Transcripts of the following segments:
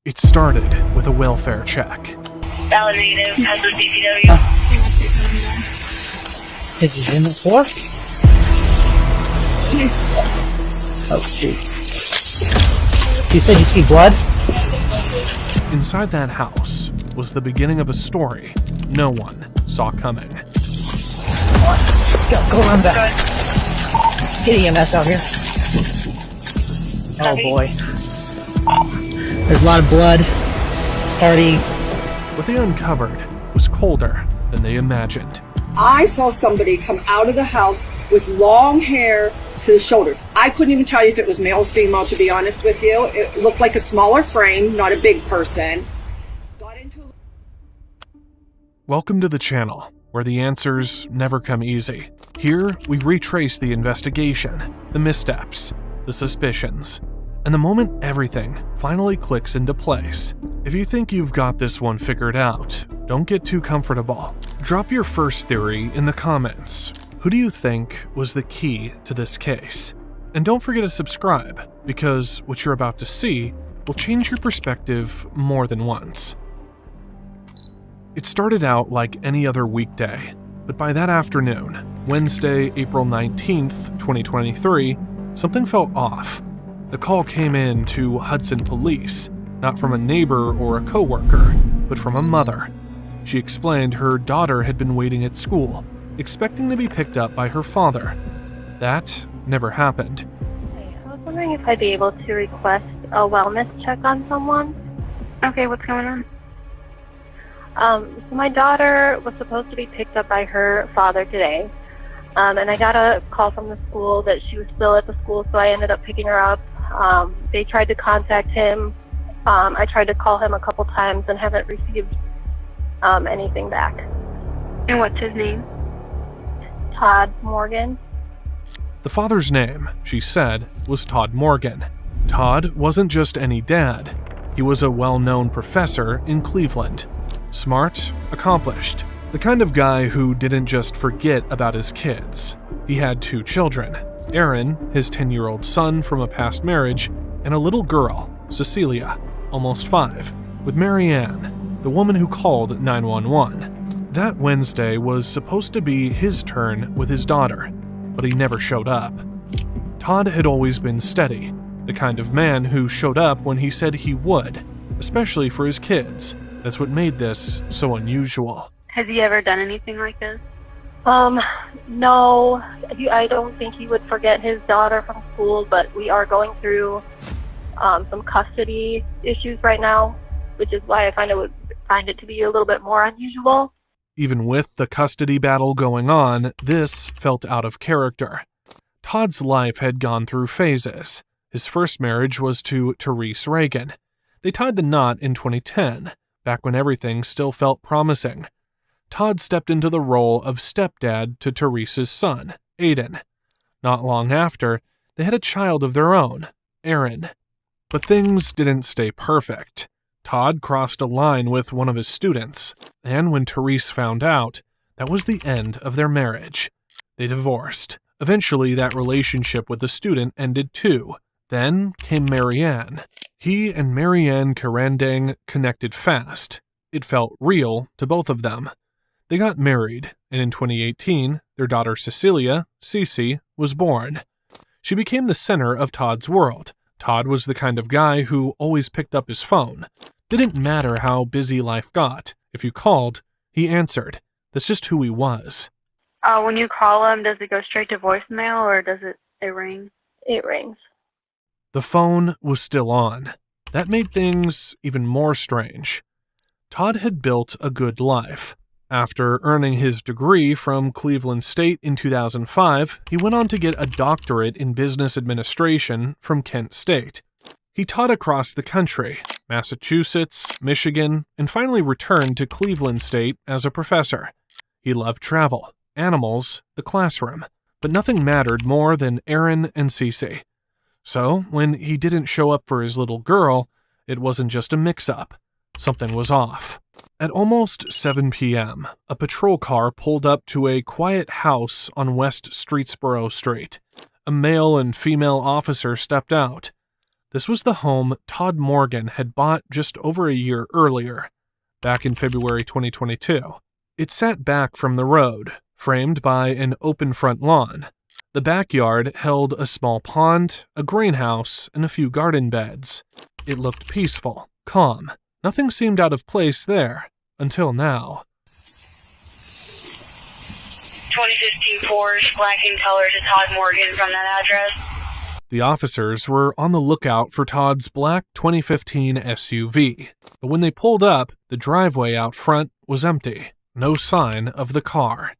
It started with a welfare check. Valid negative, hazard DPW. Is he in the floor? Oh, shoot. You said you see blood? Inside that house was the beginning of a story no one saw coming. Go around back. Get EMS out here. Oh boy. There's a lot of blood. Already. What they uncovered was colder than they imagined. I saw somebody come out of the house with long hair to the shoulders. I couldn't even tell you if it was male or female, to be honest with you. It looked like a smaller frame, not a big person. Welcome to the channel, where the answers never come easy. Here, we retrace the investigation, the missteps, the suspicions, and the moment everything finally clicks into place. If you think you've got this one figured out, don't get too comfortable. Drop your first theory in the comments. Who do you think was the key to this case? And don't forget to subscribe, because what you're about to see will change your perspective more than once. It started out like any other weekday, but by that afternoon, Wednesday, April 19th, 2023, something felt off. The call came in to Hudson Police, not from a neighbor or a coworker, but from a mother. She explained her daughter had been waiting at school, expecting to be picked up by her father. That never happened. I was wondering if I'd be able to request a wellness check on someone. Okay, what's going on? So my daughter was supposed to be picked up by her father today, and I got a call from the school that she was still at the school, so I ended up picking her up. They tried to contact him. I tried to call him a couple times and haven't received anything back. And what's his name? Todd Morgan. The father's name, she said, was Todd Morgan. Todd wasn't just any dad. He was a well-known professor in Cleveland. Smart, accomplished, the kind of guy who didn't just forget about his kids. He had 2 children, Aaron, his 10-year-old son from a past marriage, and a little girl, Cecilia, almost 5, with Marianne, the woman who called 911. That Wednesday was supposed to be his turn with his daughter, but he never showed up. Todd had always been steady, the kind of man who showed up when he said he would, especially for his kids. That's what made this so unusual. Has he ever done anything like this? No, I don't think he would forget his daughter from school, but we are going through some custody issues right now, which is why I find it to be a little bit more unusual. Even with the custody battle going on, this felt out of character. Todd's life had gone through phases. His first marriage was to Therese Reagan. They tied the knot in 2010, back when everything still felt promising. Todd stepped into the role of stepdad to Therese's son, Aiden. Not long after, they had a child of their own, Aaron. But things didn't stay perfect. Todd crossed a line with one of his students, and when Therese found out, that was the end of their marriage. They divorced. Eventually, that relationship with the student ended too. Then came Marianne. He and Marianne Karandang connected fast. It felt real to both of them. They got married, and in 2018, their daughter Cecilia, Cece, was born. She became the center of Todd's world. Todd was the kind of guy who always picked up his phone. Didn't matter how busy life got. If you called, he answered. That's just who he was. When you call him, does it go straight to voicemail or does it ring? It rings. The phone was still on. That made things even more strange. Todd had built a good life. After earning his degree from Cleveland State in 2005, he went on to get a doctorate in business administration from Kent State. He taught across the country, Massachusetts, Michigan, and finally returned to Cleveland State as a professor. He loved travel, animals, the classroom, but nothing mattered more than Aaron and Cece. So, when he didn't show up for his little girl, it wasn't just a mix-up. Something was off. At almost 7 p.m., a patrol car pulled up to a quiet house on West Streetsboro Street. A male and female officer stepped out. This was the home Todd Morgan had bought just over a year earlier, back in February 2022. It sat back from the road, framed by an open front lawn. The backyard held a small pond, a greenhouse, and a few garden beds. It looked peaceful, calm. Nothing seemed out of place there, until now. 2015 Porsche, black in color to Todd Morgan from that address. The officers were on the lookout for Todd's black 2015 SUV, but when they pulled up, the driveway out front was empty. No sign of the car.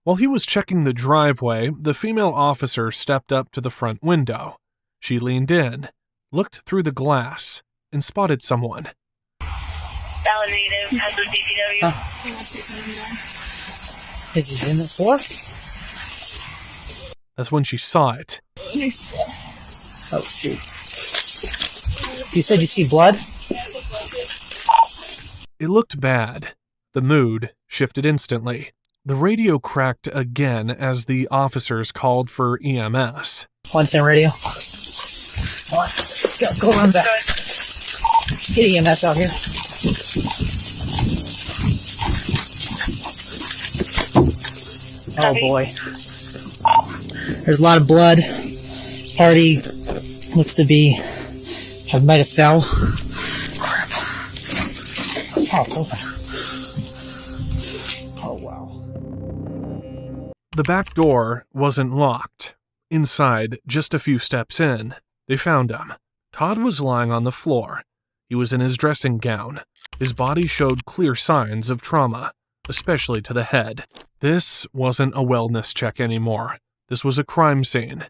While he was checking the driveway, the female officer stepped up to the front window. She leaned in, looked through the glass, and spotted someone. Valid native, has the CCW. Is he in the floor? That's when she saw it. Oh, shoot. You said you see blood? It looked bad. The mood shifted instantly. The radio cracked again as the officers called for EMS. 110 radio. What? Go run back. Get EMS out here. Oh boy. There's a lot of blood. Party looks to be... I might have fell. Crap. Oh, open. Oh, wow. The back door wasn't locked. Inside, just a few steps in, they found him. Todd was lying on the floor. He was in his dressing gown. His body showed clear signs of trauma, especially to the head. This wasn't a wellness check anymore. This was a crime scene.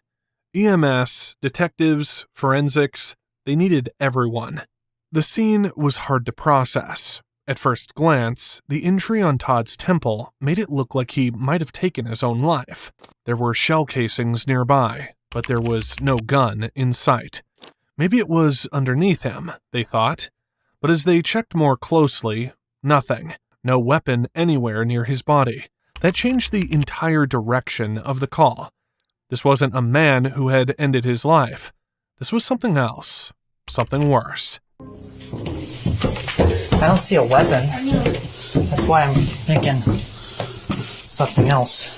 EMS, detectives, forensics, they needed everyone. The scene was hard to process. At first glance, the injury on Todd's temple made it look like he might have taken his own life. There were shell casings nearby, but there was no gun in sight. Maybe it was underneath him, they thought. But as they checked more closely, nothing. No weapon anywhere near his body. That changed the entire direction of the call. This wasn't a man who had ended his life. This was something else. Something worse. I don't see a weapon. That's why I'm thinking something else.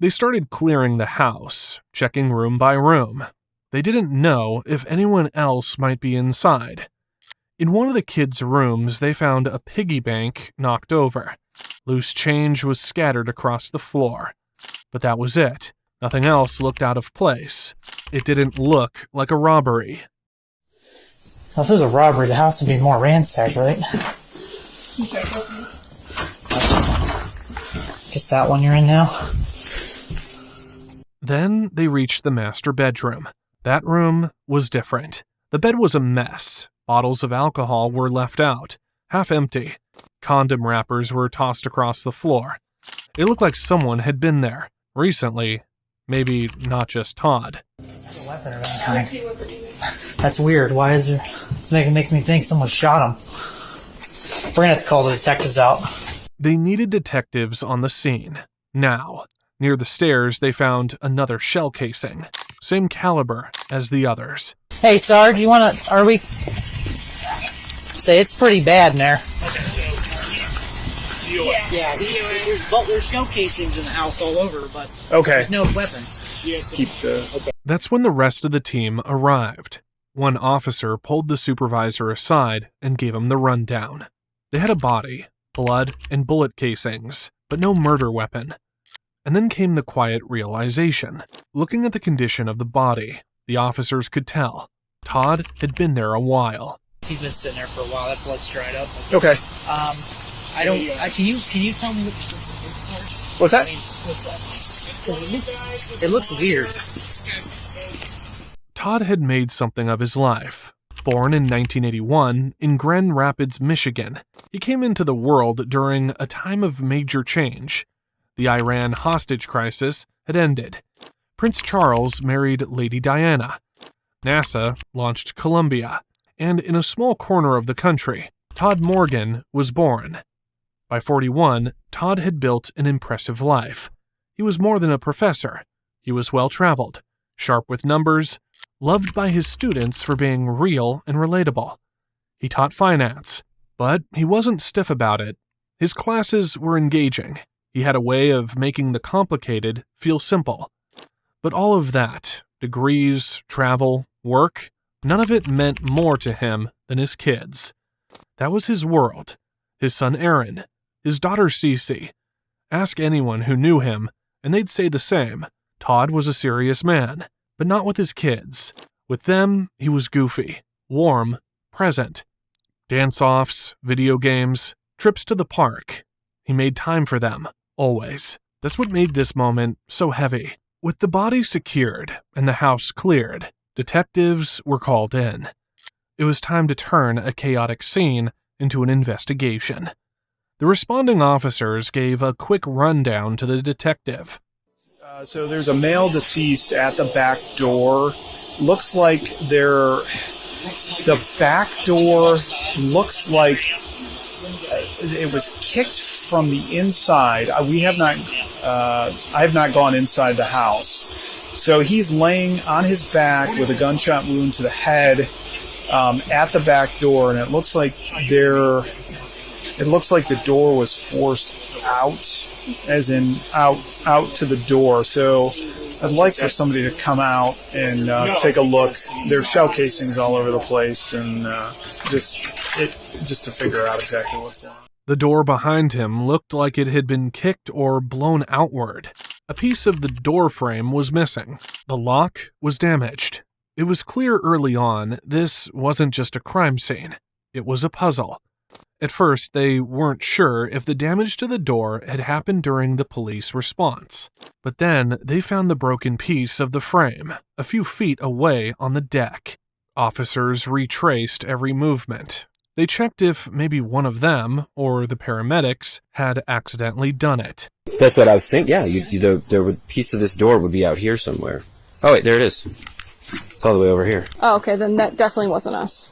They started clearing the house, checking room by room. They didn't know if anyone else might be inside. In one of the kids' rooms, they found a piggy bank knocked over. Loose change was scattered across the floor. But that was it. Nothing else looked out of place. It didn't look like a robbery. Well, if it was a robbery, the house would be more ransacked, right? Guess that one you're in now? Then they reached the master bedroom. That room was different. The bed was a mess. Bottles of alcohol were left out, half empty. Condom wrappers were tossed across the floor. It looked like someone had been there. Recently, maybe not just Todd. That's a weapon of any kind. That's weird. Why is there... This makes me think someone shot him. We're gonna have to call the detectives out. They needed detectives on the scene. Now, near the stairs, they found another shell casing. Same caliber as the others. Hey, Sarge, you wanna... Are we... Say, it's pretty bad in there. Okay, so Yeah, there's shell casings in the house all over, but okay. there's no weapon. Keep the okay. That's when the rest of the team arrived. One officer pulled the supervisor aside and gave him the rundown. They had a body, blood, and bullet casings, but no murder weapon. And then came the quiet realization. Looking at the condition of the body, the officers could tell Todd had been there a while. He's been sitting there for a while. That blood's dried up. Okay. I don't... can you tell me what this is? What's that? I mean, it looks weird. Todd had made something of his life. Born in 1981 in Grand Rapids, Michigan, he came into the world during a time of major change. The Iran hostage crisis had ended. Prince Charles married Lady Diana. NASA launched Columbia. And in a small corner of the country, Todd Morgan was born. By 41, Todd had built an impressive life. He was more than a professor. He was well-traveled, sharp with numbers, loved by his students for being real and relatable. He taught finance, but he wasn't stiff about it. His classes were engaging. He had a way of making the complicated feel simple. But all of that, degrees, travel, work, none of it meant more to him than his kids. That was his world. His son Aaron, his daughter Cece. Ask anyone who knew him, and they'd say the same. Todd was a serious man, but not with his kids. With them, he was goofy, warm, present. Dance-offs, video games, trips to the park. He made time for them, always. That's what made this moment so heavy. With the body secured and the house cleared, detectives were called in. It was time to turn a chaotic scene into an investigation. The responding officers gave a quick rundown to the detective. So there's a male deceased at the back door. Looks like the back door looks like it was kicked from the inside. I have not gone inside the house. So he's laying on his back with a gunshot wound to the head at the back door, and it looks like the door was forced out, as in out to the door. So I'd like for somebody to come out and take a look. There's shell casings all over the place, and just to figure out exactly what's going on. The door behind him looked like it had been kicked or blown outward. A piece of the door frame was missing. The lock was damaged. It was clear early on this wasn't just a crime scene. It was a puzzle. At first, they weren't sure if the damage to the door had happened during the police response. But then, they found the broken piece of the frame, a few feet away on the deck. Officers retraced every movement. They checked if maybe one of them, or the paramedics, had accidentally done it. That's what I was thinking. Yeah, the piece of this door would be out here somewhere. Oh, wait, there it is. It's all the way over here. Oh, okay, then that definitely wasn't us.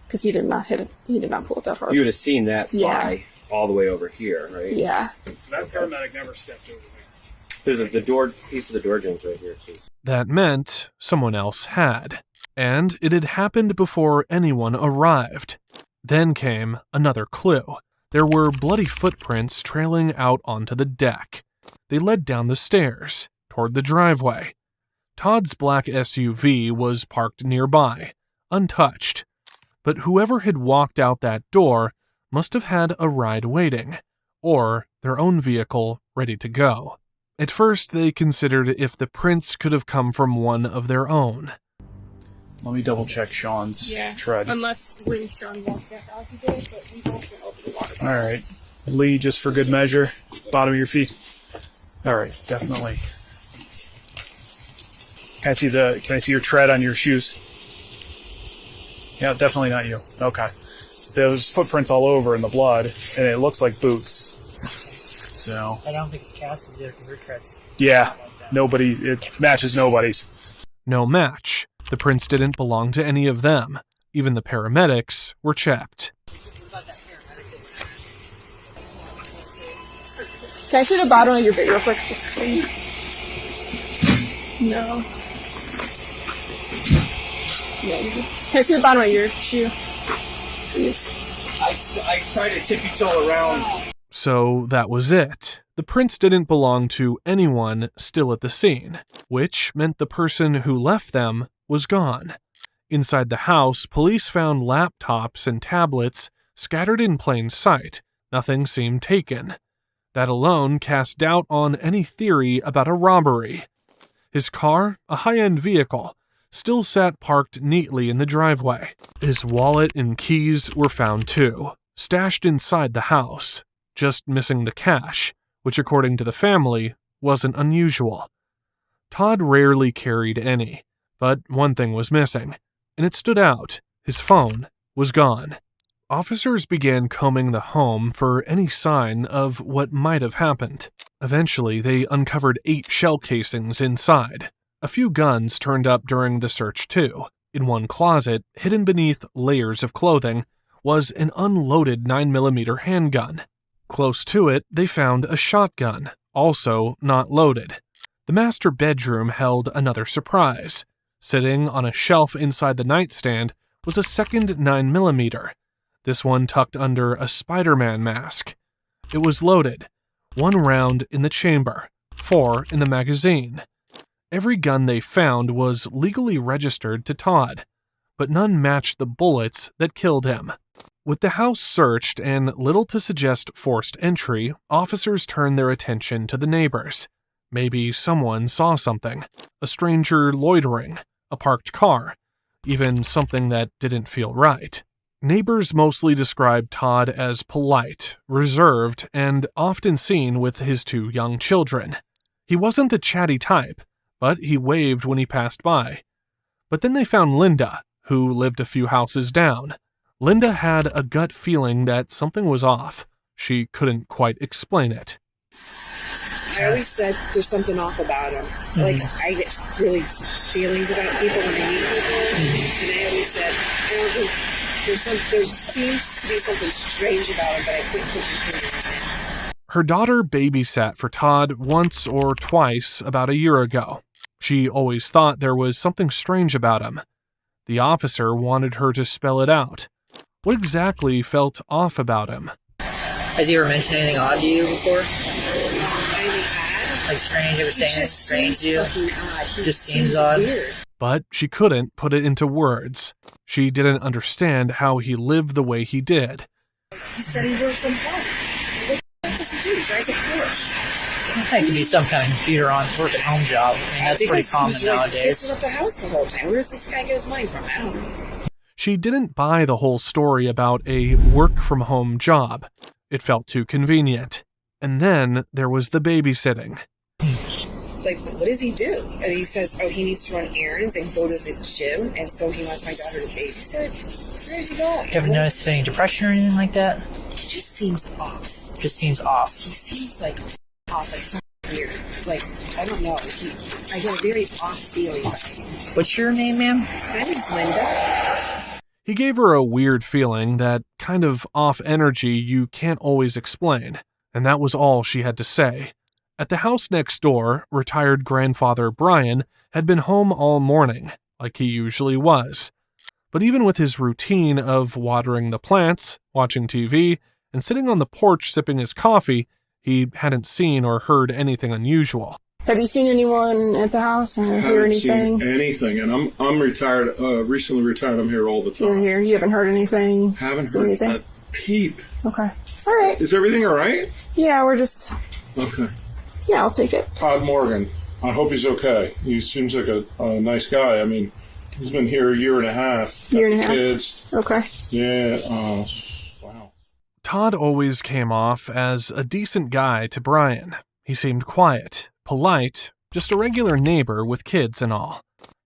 Because he did not hit it. He did not pull it that hard. You would have seen that fly all the way over here, right? Yeah. So that paramedic never stepped over there. There's the door piece of the door jambs right here, too. That meant someone else had. And it had happened before anyone arrived. Then came another clue. There were bloody footprints trailing out onto the deck. They led down the stairs, toward the driveway. Todd's black SUV was parked nearby, untouched. But whoever had walked out that door must have had a ride waiting, or their own vehicle ready to go. At first, they considered if the prints could have come from one of their own. Let me double check Sean's tread. Unless Sean walked back out today, but we both went over the water. All right, Lee, just for good measure, bottom of your feet. All right, definitely. Can I see your tread on your shoes? Yeah, definitely not you. Okay. There's footprints all over in the blood, and it looks like boots. So. I don't think it's Cassie's there because her tread's. Yeah, it matches nobody's. No match. The prints didn't belong to any of them. Even the paramedics were checked. Can I see the bottom of your boot real quick, just to see? No. Yeah, can I see the bottom of your shoe? I try to tippy-toe around. So that was it. The prints didn't belong to anyone still at the scene, which meant the person who left them was gone. Inside the house, police found laptops and tablets scattered in plain sight. Nothing seemed taken. That alone cast doubt on any theory about a robbery. His car, a high-end vehicle, still sat parked neatly in the driveway. His wallet and keys were found too, stashed inside the house, just missing the cash, which according to the family wasn't unusual. Todd rarely carried any, but one thing was missing, and it stood out. His phone was gone. Officers began combing the home for any sign of what might have happened. Eventually, they uncovered 8 shell casings inside. A few guns turned up during the search too. In one closet, hidden beneath layers of clothing, was an unloaded 9mm handgun. Close to it, they found a shotgun, also not loaded. The master bedroom held another surprise. Sitting on a shelf inside the nightstand was a second 9mm, this one tucked under a Spider-Man mask. It was loaded, 1 round in the chamber, 4 in the magazine. Every gun they found was legally registered to Todd, but none matched the bullets that killed him. With the house searched and little to suggest forced entry, officers turned their attention to the neighbors. Maybe someone saw something, a stranger loitering, a parked car, even something that didn't feel right. Neighbors mostly described Todd as polite, reserved, and often seen with his 2 young children. He wasn't the chatty type, but he waved when he passed by. But then they found Linda, who lived a few houses down. Linda had a gut feeling that something was off. She couldn't quite explain it. I always said there's something off about him. Like, I get really feelings about people when I meet people, and I always said, I don't think there seems to be something strange about him, but I couldn't put my finger on it. Her daughter babysat for Todd once or twice about a year ago. She always thought there was something strange about him. The officer wanted her to spell it out. What exactly felt off about him? Has he ever mentioned anything odd to you before? Like strange, ever saying anything strange to you? Just seems odd. Weird. But she couldn't put it into words. She didn't understand how he lived the way he did. He said he worked from home. What does he do? He drives a Porsche. It could be some kind of computer on work-at-home job. I mean, that's pretty common nowadays. Fixing up the house the whole time. Where does this guy get his money from? I don't know. She didn't buy the whole story about a work-from-home job. It felt too convenient. And then there was the babysitting. Like, what does he do? And he says, he needs to run errands and go to the gym, and so he wants my daughter to babysit. Where's he going? You ever noticed any depression or anything like that? He just seems off. Just seems off. He seems like off, like weird. Like, I don't know. I get a very off feeling about him. What's your name, ma'am? My name's Linda. He gave her a weird feeling, that kind of off energy you can't always explain, and that was all she had to say. At the house next door, retired grandfather Brian had been home all morning, like he usually was. But even with his routine of watering the plants, watching TV, and sitting on the porch sipping his coffee, he hadn't seen or heard anything unusual. Have you seen anyone at the house or hear anything? Seen anything, and I'm retired, recently retired. I'm here all the time. You're here. You haven't heard anything? Haven't heard anything? A peep. Okay. All right. Is everything all right? Yeah, we're just... Okay. Yeah, I'll take it. Todd Morgan. I hope he's okay. He seems like a nice guy. I mean, he's been here a year and a half. Year and a half? Kids. Okay. Yeah, wow. Todd always came off as a decent guy to Brian. He seemed quiet, polite, just a regular neighbor with kids and all.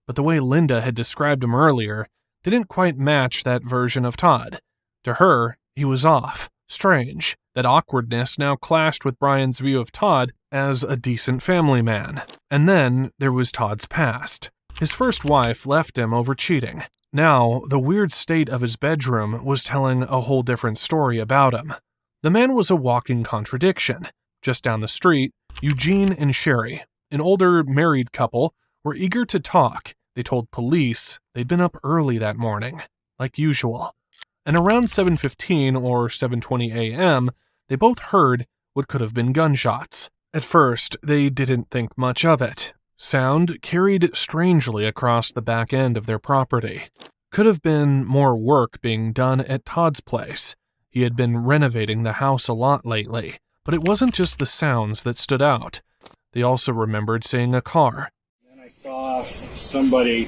But the way Linda had described him earlier didn't quite match that version of Todd. To her, he was off, strange. That awkwardness now clashed with Brian's view of Todd as a decent family man. And then there was Todd's past. His first wife left him over cheating. Now, the weird state of his bedroom was telling a whole different story about him. The man was a walking contradiction. Just down the street, Eugene and Sherry, an older married couple, were eager to talk. They told police they'd been up early that morning, like usual. And around 7:15 or 7:20 a.m., they both heard what could have been gunshots. At first, they didn't think much of it. Sound carried strangely across the back end of their property. Could have been more work being done at Todd's place. He had been renovating the house a lot lately. But it wasn't just the sounds that stood out. They also remembered seeing a car. Then I saw somebody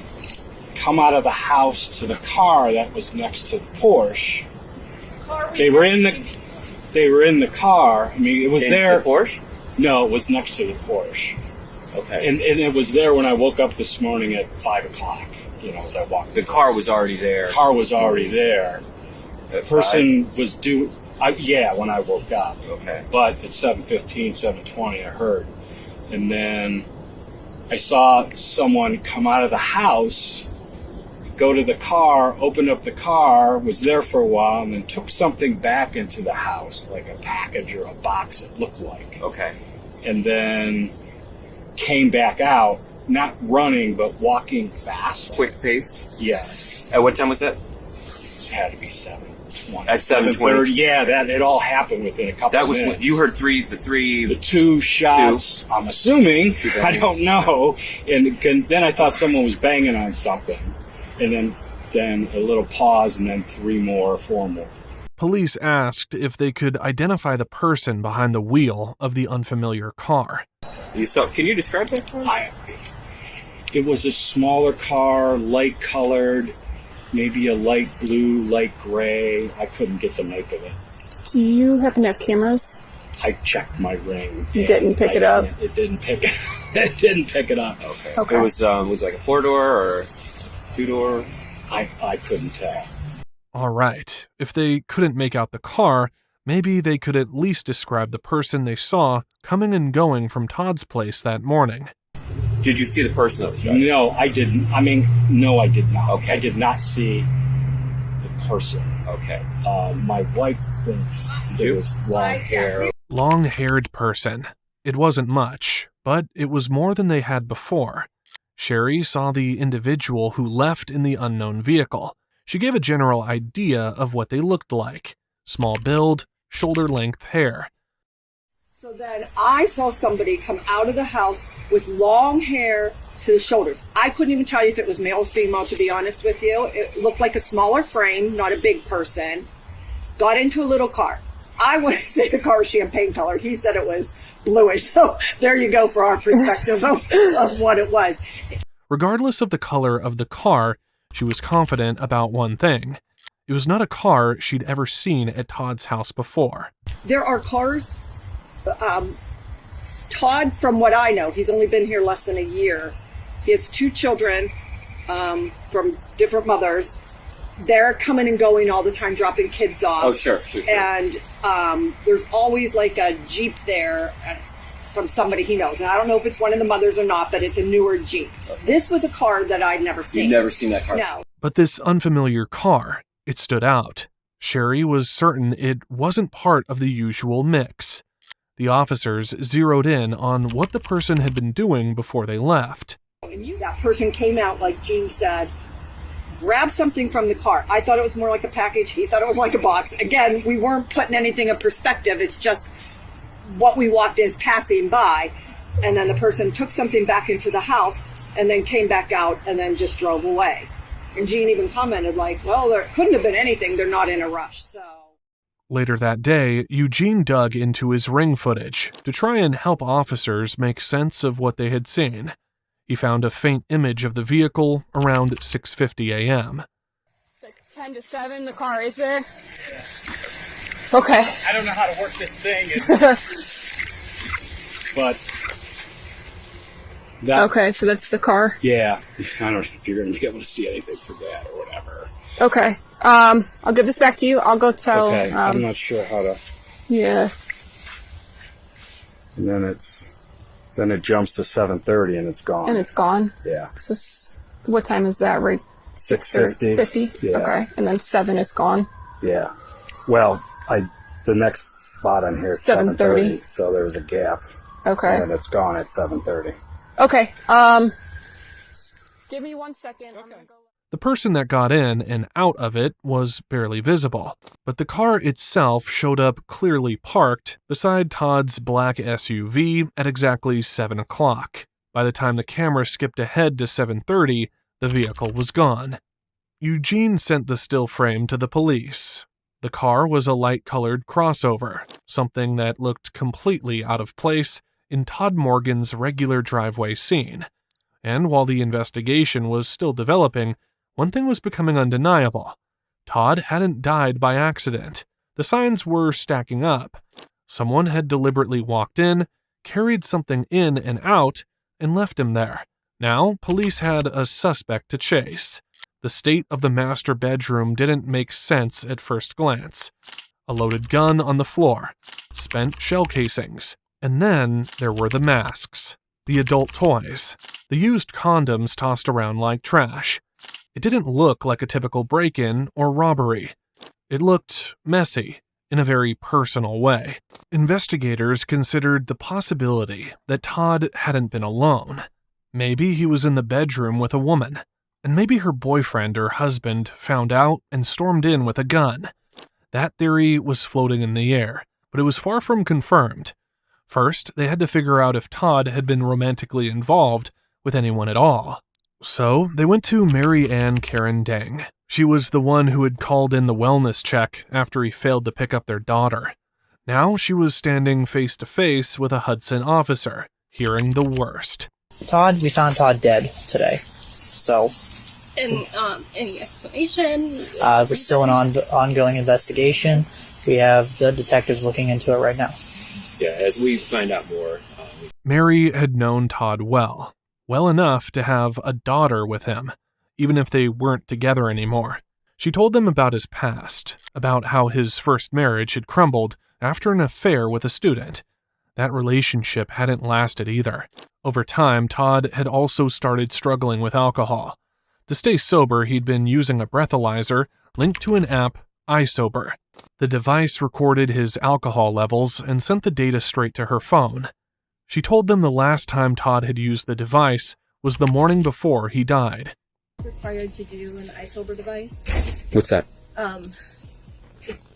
come out of the house to the car that was next to the Porsche. They were in the car. I mean, it was there. The Porsche? No, it was next to the Porsche. Okay. And it was there when I woke up this morning at 5 o'clock. You know, as I walked. The car was already there. The car was already there. The person was due. When I woke up. Okay. But at 7:15, 7:20, I heard. And then I saw someone come out of the house, go to the car, open up the car, was there for a while, and then took something back into the house, like a package or a box, it looked like. Okay. And then came back out, not running, but walking fast. Quick paced? Yeah. At what time was that? It had to be 7:20. At 7:20? Yeah, that it all happened within a couple That of was minutes. when you heard the two shots. I'm assuming. I don't know. And then I thought someone was banging on something, and then a little pause, and then 3 more, 4 more. Police asked if they could identify the person behind the wheel of the unfamiliar car. Can you describe that car? It was a smaller car, light colored, maybe a light blue, light gray. I couldn't get the make of it. Do you happen to have cameras? I checked my ring. You didn't pick it up? It didn't pick it. It didn't pick it up. Okay. It was it like a 4-door or 2-door? I couldn't tell. All right, if they couldn't make out the car, maybe they could at least describe the person they saw coming and going from Todd's place that morning. Did you see the person that was shot? No, I didn't. No, I did not. Okay. I did not see the person. Okay. My wife thinks it was long hair. Long-haired person. It wasn't much, but it was more than they had before. Sherry saw the individual who left in the unknown vehicle. She gave a general idea of what they looked like. Small build, shoulder-length hair. So then I saw somebody come out of the house with long hair to the shoulders. I couldn't even tell you if it was male or female, to be honest with you. It looked like a smaller frame, not a big person. Got into a little car. I wouldn't say the car was champagne colored. He said it was bluish. So there you go for our perspective of what it was. Regardless of the color of the car, she was confident about one thing. It was not a car she'd ever seen at Todd's house before. There are cars. Todd, from what I know, he's only been here less than a year. He has 2 children from different mothers. They're coming and going all the time, dropping kids off. Oh, sure. And there's always like a Jeep there from somebody he knows. And I don't know if it's one of the mothers or not, but it's a newer Jeep. Okay. This was a car that I'd never seen. You'd never seen that car? No. But this unfamiliar car, it stood out. Sherry was certain it wasn't part of the usual mix. The officers zeroed in on what the person had been doing before they left. That person came out, like Gene said, grabbed something from the car. I thought it was more like a package. He thought it was like a box. Again, we weren't putting anything in perspective. It's just what we walked as passing by. And then the person took something back into the house and then came back out and then just drove away. And Gene even commented like, well, there couldn't have been anything. They're not in a rush. So later that day, Eugene dug into his ring footage to try and help officers make sense of what they had seen. He found a faint image of the vehicle around 6:50 a.m. Like 10 to 7, the car is there. Okay. I don't know how to work this thing. But that, okay, so that's the car. Yeah. I don't know if you're going to be able to see anything from that or whatever. Okay. I'll give this back to you. I'll go tell. Okay. I'm not sure how to. Yeah. And then it jumps to 7:30 and it's gone. And it's gone? Yeah. So what time is that, right? 6:50. 50? Yeah. Okay. And then 7, it's gone? Yeah. Well, the next spot on here is 7:30, so there's a gap. Okay. And then it's gone at 7:30. Okay. Give me 1 second. Okay. The person that got in and out of it was barely visible, but the car itself showed up clearly parked beside Todd's black SUV at exactly 7 o'clock. By the time the camera skipped ahead to 7:30, the vehicle was gone. Eugene sent the still frame to the police. The car was a light-colored crossover, something that looked completely out of place in Todd Morgan's regular driveway scene. And while the investigation was still developing, one thing was becoming undeniable. Todd hadn't died by accident. The signs were stacking up. Someone had deliberately walked in, carried something in and out, and left him there. Now, police had a suspect to chase. The state of the master bedroom didn't make sense at first glance. A loaded gun on the floor, spent shell casings, and then there were the masks, the adult toys, the used condoms tossed around like trash. It didn't look like a typical break-in or robbery. It looked messy, in a very personal way. Investigators considered the possibility that Todd hadn't been alone. Maybe he was in the bedroom with a woman, and maybe her boyfriend or husband found out and stormed in with a gun. That theory was floating in the air, but it was far from confirmed. First, they had to figure out if Todd had been romantically involved with anyone at all. So, they went to Mary Ann Karen Dang. She was the one who had called in the wellness check after he failed to pick up their daughter. Now she was standing face to face with a Hudson officer, hearing the worst. We found Todd dead today. So, And any explanation? we're still in ongoing investigation. We have the detectives looking into it right now. Yeah, as we find out more. Mary had known Todd well enough to have a daughter with him, even if they weren't together anymore. She told them about his past, about how his first marriage had crumbled after an affair with a student. That relationship hadn't lasted either. Over time, Todd had also started struggling with alcohol. To stay sober, he'd been using a breathalyzer linked to an app, iSober. The device recorded his alcohol levels and sent the data straight to her phone. She told them the last time Todd had used the device was the morning before he died. Required to do an iSober device. What's that?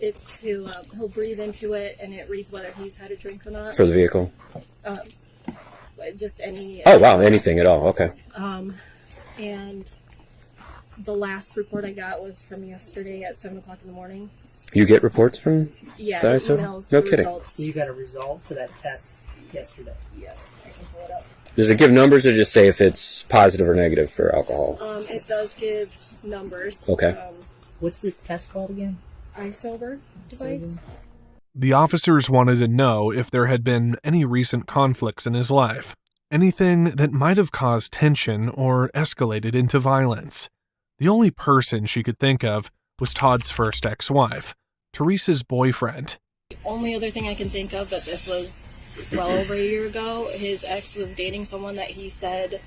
It's to, he'll breathe into it and it reads whether he's had a drink or not. For the vehicle? Just any. Oh, wow, anything at all, okay. And the last report I got was from yesterday at 7 o'clock in the morning. You get reports from Yeah, the it ISO? emails No the kidding. results. You got a result for that test yesterday? Yes, I can pull it up. Does it give numbers or just say if it's positive or negative for alcohol? It does give numbers. Okay. What's this test called again? iSober device. The officers wanted to know if there had been any recent conflicts in his life, anything that might have caused tension or escalated into violence. The only person she could think of was Todd's first ex-wife, Teresa's boyfriend. The only other thing I can think of, but this was well over a year ago, his ex was dating someone that he said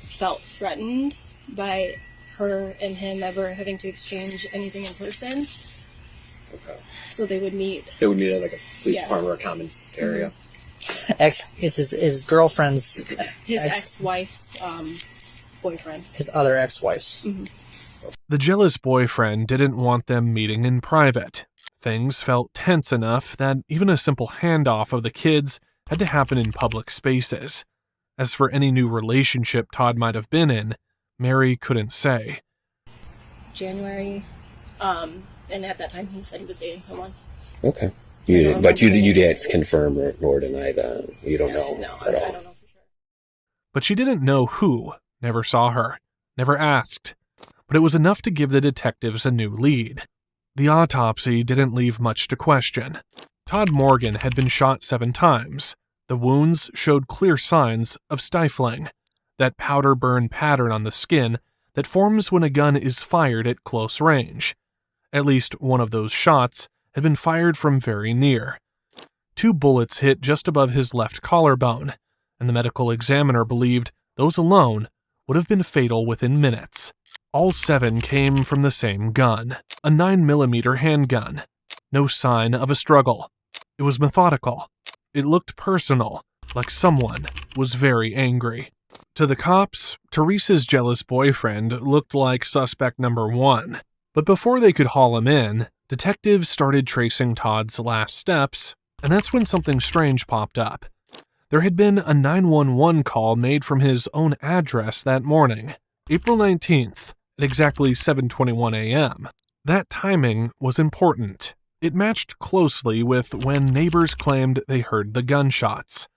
felt threatened by her and him ever having to exchange anything in person. Okay. So they would meet. They would meet at like a police department or a common area. It's his girlfriend's... His ex-wife's boyfriend. His other ex-wife's. Mm-hmm. The jealous boyfriend didn't want them meeting in private. Things felt tense enough that even a simple handoff of the kids had to happen in public spaces. As for any new relationship Todd might have been in, Mary couldn't say. January, and at that time he said he was dating someone. Okay. But you didn't confirm or deny that. You don't know at all. I don't know for sure. But she didn't know who, never saw her, never asked. But it was enough to give the detectives a new lead. The autopsy didn't leave much to question. Todd Morgan had been shot 7 times. The wounds showed clear signs of stifling, that powder burn pattern on the skin that forms when a gun is fired at close range. At least one of those shots had been fired from very near. 2 bullets hit just above his left collarbone, and the medical examiner believed those alone would have been fatal within minutes. All 7 came from the same gun, a 9mm handgun. No sign of a struggle. It was methodical. It looked personal, like someone was very angry. To the cops, Teresa's jealous boyfriend looked like suspect number 1. But before they could haul him in, detectives started tracing Todd's last steps, and that's when something strange popped up. There had been a 911 call made from his own address that morning, April 19th, at exactly 7:21 a.m. That timing was important. It matched closely with when neighbors claimed they heard the gunshots.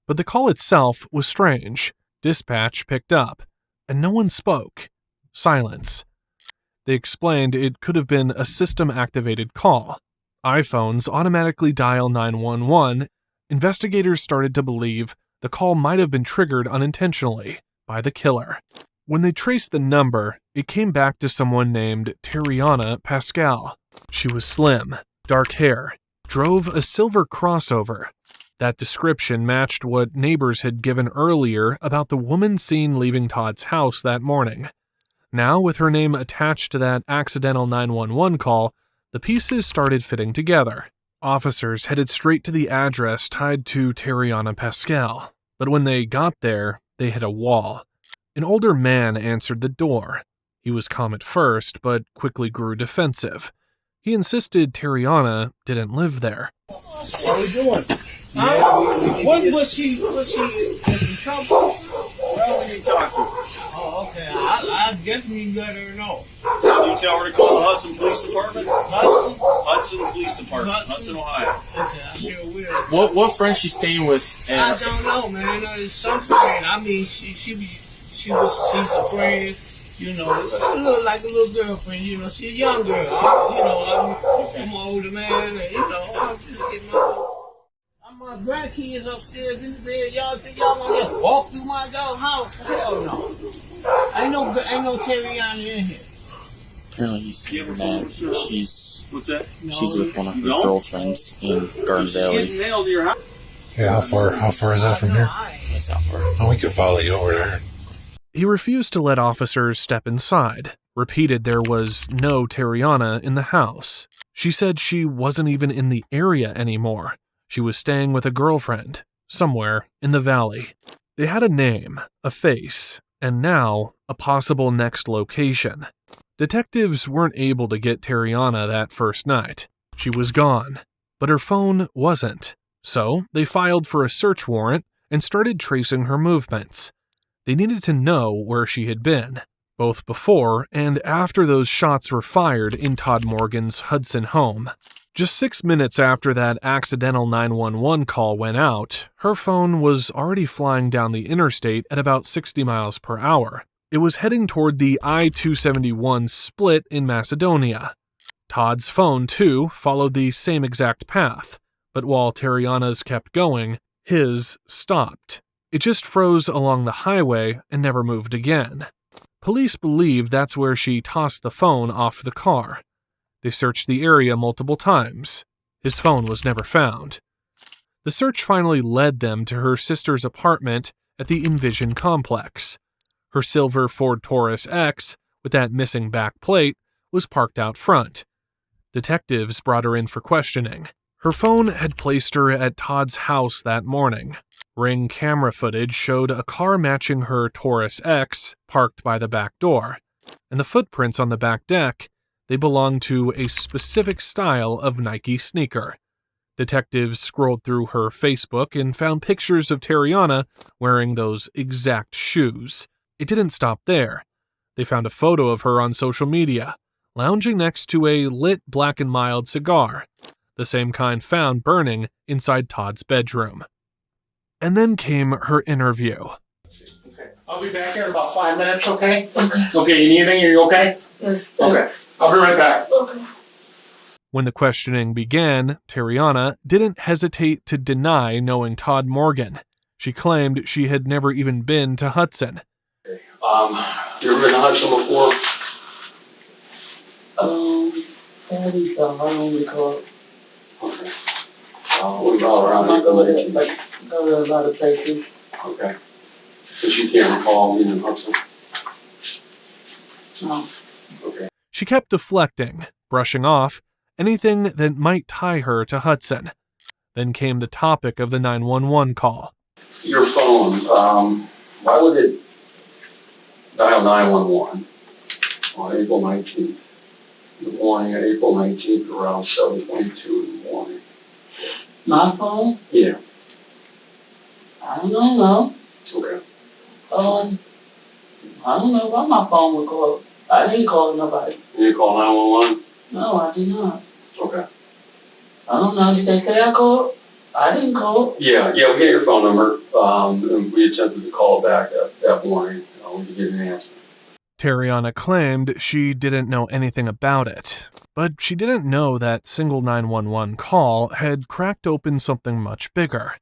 But the call itself was strange. Dispatch picked up, and no one spoke. Silence. They explained it could have been a system-activated call. iPhones automatically dial 911. Investigators started to believe the call might have been triggered unintentionally by the killer. When they traced the number, it came back to someone named Terriana Pascal. She was slim, dark hair, drove a silver crossover. That description matched what neighbors had given earlier about the woman seen leaving Todd's house that morning. Now, with her name attached to that accidental 911 call, the pieces started fitting together. Officers headed straight to the address tied to Tariana Pascal, but when they got there, they hit a wall. An older man answered the door. He was calm at first, but quickly grew defensive. He insisted Tariana didn't live there. What are we doing? Was she in trouble? Well, we need to talk to her. Oh, okay. I definitely let her know. You tell her to call the Hudson Police Department? Hudson? Hudson Police Department, Hudson, Ohio. Okay, I sure will. What friend she's staying with? I don't know, man. It's some friend. I mean, she's a friend. You know, look like a little girlfriend. You know, she's a young girl. I'm an older man, and I'm just getting my grandkids upstairs in the bed. Y'all think y'all gonna just walk through my dog house? Hell no. Ain't no Tariana in here. Apparently he's saying that What's that? she's with one of her girlfriends in Garden Valley. Getting nailed to your house. Yeah, how far is that from here? That's not far. Oh, we could follow you over there. He refused to let officers step inside, repeated there was no Tariana in the house. She said she wasn't even in the area anymore. She was staying with a girlfriend, somewhere in the valley. They had a name, a face, and now a possible next location. Detectives weren't able to get Tariana that first night. She was gone, but her phone wasn't. So they filed for a search warrant and started tracing her movements. They needed to know where she had been, both before and after those shots were fired in Todd Morgan's Hudson home. Just 6 minutes after that accidental 911 call went out, her phone was already flying down the interstate at about 60 miles per hour. It was heading toward the I-271 split in Macedonia. Todd's phone, too, followed the same exact path, but while Tariana's kept going, his stopped. It just froze along the highway and never moved again. Police believe that's where she tossed the phone off the car. They searched the area multiple times. His phone was never found. The search finally led them to her sister's apartment at the Envision complex. Her silver Ford Taurus X, with that missing back plate, was parked out front. Detectives brought her in for questioning. Her phone had placed her at Todd's house that morning. Ring camera footage showed a car matching her Taurus X parked by the back door, and the footprints on the back deck, they belonged to a specific style of Nike sneaker. Detectives scrolled through her Facebook and found pictures of Tariana wearing those exact shoes. It didn't stop there. They found a photo of her on social media, lounging next to a lit Black & Mild cigar, the same kind found burning inside Todd's bedroom. And then came her interview. Okay. I'll be back here in about 5 minutes, okay? Okay, you need anything? Are you okay? Okay. I'll be right back. Okay. When the questioning began, Tariana didn't hesitate to deny knowing Todd Morgan. She claimed she had never even been to Hudson. You ever been to Hudson before? I don't recall. Okay. What about around the village? Like, go to a lot of places. Okay. So she can't recall being in Hudson? No. Okay. She kept deflecting, brushing off anything that might tie her to Hudson. Then came the topic of the 911 call. Your phone, why would it dial 911 on April 19th? In the morning, at April 19th, around 7:22 in the morning. My phone? Yeah. I don't know. Okay. I don't know why my phone would call. I didn't call nobody. You didn't call 911? No, I did not. Okay. I don't know. Did they say I called? I didn't call. Yeah, we get your phone number. And we attempted to call back that morning. We didn't get an answer. Tariana claimed she didn't know anything about it, but she didn't know that single 911 call had cracked open something much bigger.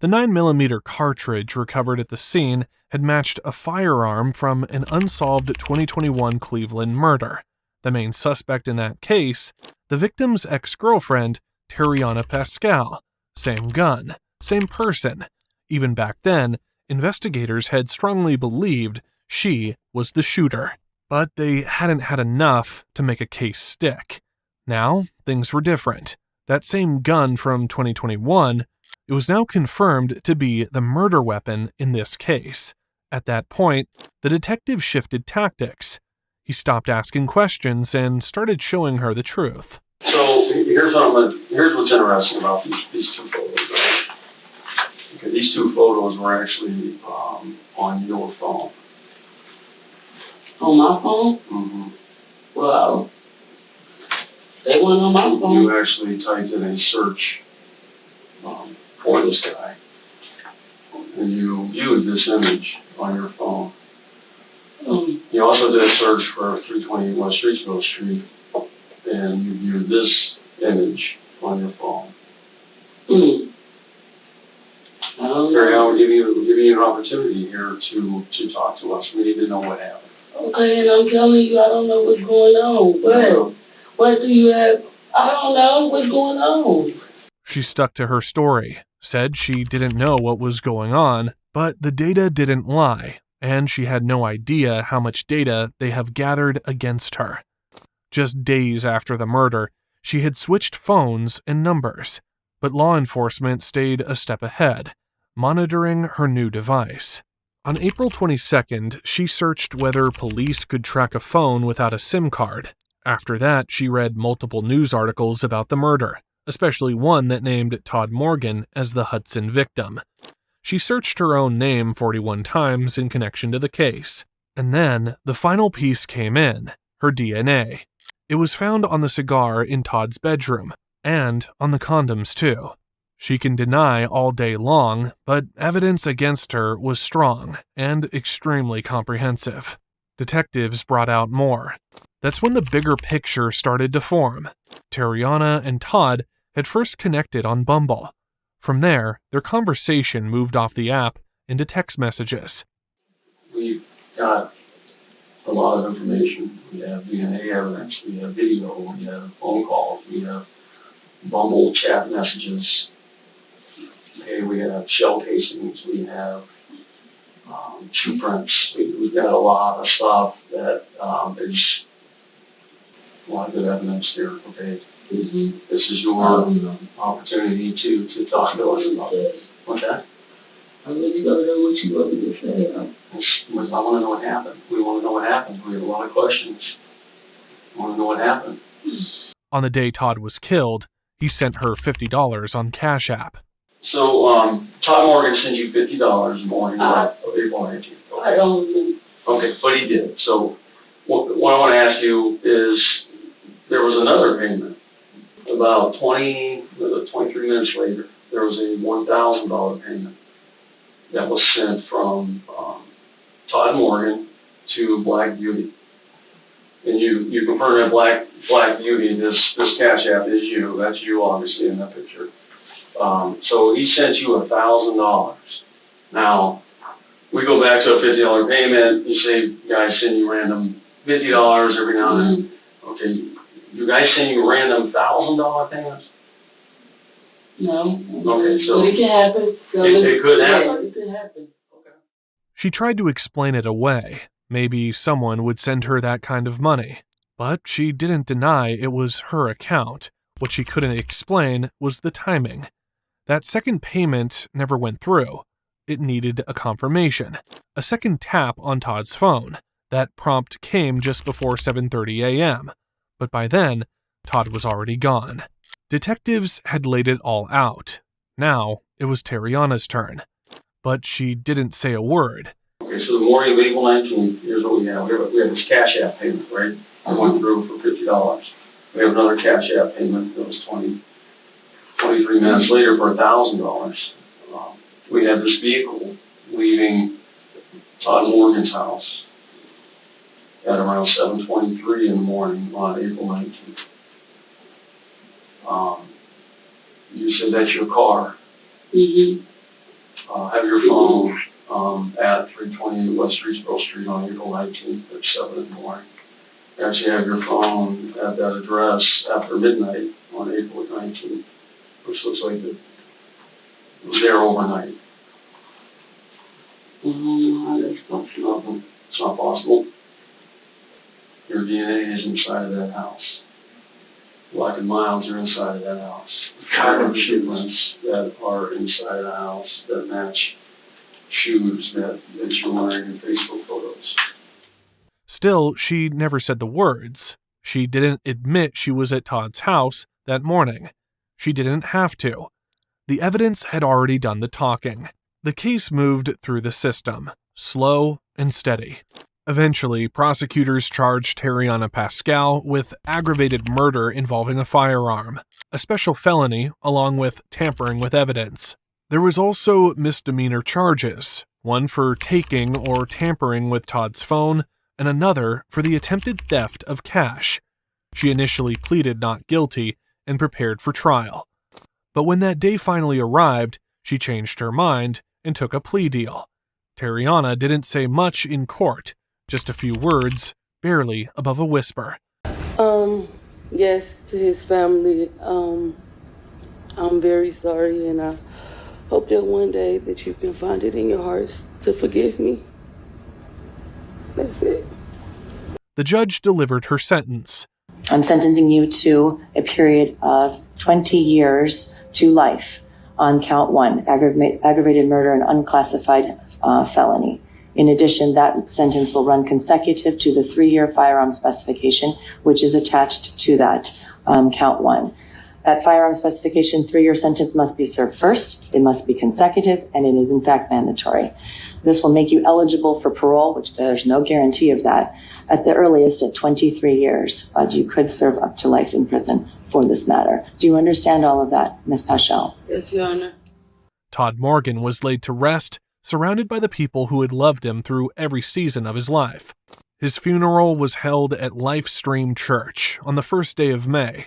The 9mm cartridge recovered at the scene had matched a firearm from an unsolved 2021 Cleveland murder. The main suspect in that case, the victim's ex-girlfriend, Tariana Pascal. Same gun, same person. Even back then, investigators had strongly believed she was the shooter. But they hadn't had enough to make a case stick. Now, things were different. That same gun from 2021, it was now confirmed to be the murder weapon in this case. At that point, the detective shifted tactics. He stopped asking questions and started showing her the truth. So here's what's interesting about these two photos. Right? Okay, these two photos were actually on your phone. On my phone? Mm-hmm. Wow. They weren't on my phone. You actually typed in a search for this guy, and you viewed this image on your phone. You also did a search for 320 West Streetsville Street, and you viewed this image on your phone. Carrie, I'm giving you an opportunity here to talk to us. We need to know what happened. Okay, and I'm telling you, I don't know what's going on. What do you have? I don't know what's going on. She stuck to her story, said she didn't know what was going on, but the data didn't lie, and she had no idea how much data they have gathered against her. Just days after the murder, she had switched phones and numbers, but law enforcement stayed a step ahead, monitoring her new device. On April 22nd, she searched whether police could track a phone without a SIM card. After that, she read multiple news articles about the murder, especially one that named Todd Morgan as the Hudson victim. She searched her own name 41 times in connection to the case. And then, the final piece came in, her DNA. It was found on the cigar in Todd's bedroom, and on the condoms too. She can deny all day long, but evidence against her was strong and extremely comprehensive. Detectives brought out more. That's when the bigger picture started to form. Terriana and Todd had first connected on Bumble. From there, their conversation moved off the app into text messages. We've got a lot of information. We have DNA evidence, we have video, we have phone calls, we have Bumble chat messages. Okay, we have shell casings, we have shoe prints. We've got a lot of stuff that is a lot of good evidence here. Okay, this is your opportunity to talk to us about it. What's that? I really don't know what you want me to say. I want to know what happened. We want to know what happened. We have a lot of questions. We want to know what happened. On the day Todd was killed, he sent her $50 on Cash App. So, Todd Morgan sent you $50 in the morning of April 19th. Okay. I don't know. Okay, but he did. So, what I want to ask you is, there was another payment. About 23 minutes later, there was a $1,000 payment that was sent from Todd Morgan to Black Beauty. And you confirm that Black Beauty, this Cash App is you. That's you, obviously, in that picture. So he sent you $1,000. Now, we go back to a $50 payment. You say, guys send you random $50 every now and then. Okay, you guys send you random $1,000 payments? No. Okay, so but it can happen. It could happen. It could happen. She tried to explain it away. Maybe someone would send her that kind of money. But she didn't deny it was her account. What she couldn't explain was the timing. That second payment never went through. It needed a confirmation. A second tap on Todd's phone. That prompt came just before 7:30 a.m. But by then, Todd was already gone. Detectives had laid it all out. Now, it was Terriana's turn. But she didn't say a word. Okay, so the morning of April 19th, here's what we have. We have this Cash App payment, right? I went through for $50. We have another Cash App payment that was 23 minutes later for $1,000. We have this vehicle leaving Todd Morgan's house at around 7:23 in the morning on April 19th. You said that's your car. Have your phone at 320 West Streetsville Street on April 19th at 7 in the morning. You actually have your phone at that address after midnight on April 19th, which looks like it was there overnight. It's not possible. Your DNA is inside of that house. Black and Milds are inside of that house. Kind of shoe that are inside of the house that match shoes that you're wearing in Facebook photos. Still, she never said the words. She didn't admit she was at Todd's house that morning. She didn't have to. The evidence had already done the talking. The case moved through the system, slow and steady. Eventually, prosecutors charged Tariana Pascal with aggravated murder involving a firearm, a special felony along with tampering with evidence. There was also misdemeanor charges, one for taking or tampering with Todd's phone, and another for the attempted theft of cash. She initially pleaded not guilty and prepared for trial. But when that day finally arrived, she changed her mind and took a plea deal. Tariana didn't say much in court, just a few words, barely above a whisper. Yes, to his family, I'm very sorry, and I hope that one day that you can find it in your hearts to forgive me. That's it. The judge delivered her sentence. I'm sentencing you to a period of 20 years to life on count 1, aggravated murder and unclassified felony. In addition, that sentence will run consecutive to the 3-year firearm specification, which is attached to that count 1. That firearm specification 3-year sentence must be served first, it must be consecutive, and it is in fact mandatory. This will make you eligible for parole, which there's no guarantee of that, at the earliest at 23 years, but you could serve up to life in prison for this matter. Do you understand all of that, Ms. Paschal? Yes, Your Honor. Todd Morgan was laid to rest, surrounded by the people who had loved him through every season of his life. His funeral was held at Lifestream Church on the first day of May.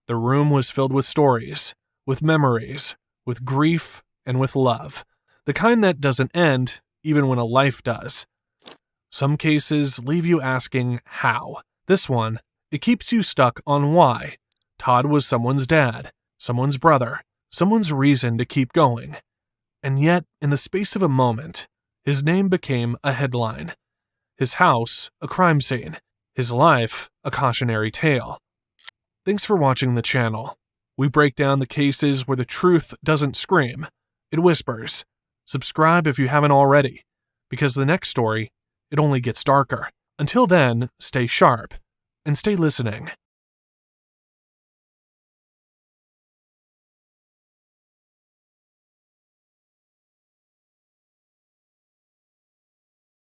The room was filled with stories, with memories, with grief, and with love. The kind that doesn't end, even when a life does. Some cases leave you asking how. This one, it keeps you stuck on why. Todd was someone's dad, someone's brother, someone's reason to keep going. And yet, in the space of a moment, his name became a headline. His house, a crime scene. His life, a cautionary tale. Thanks for watching the channel. We break down the cases where the truth doesn't scream, it whispers. Subscribe if you haven't already, because the next story, it only gets darker. Until then, stay sharp and stay listening.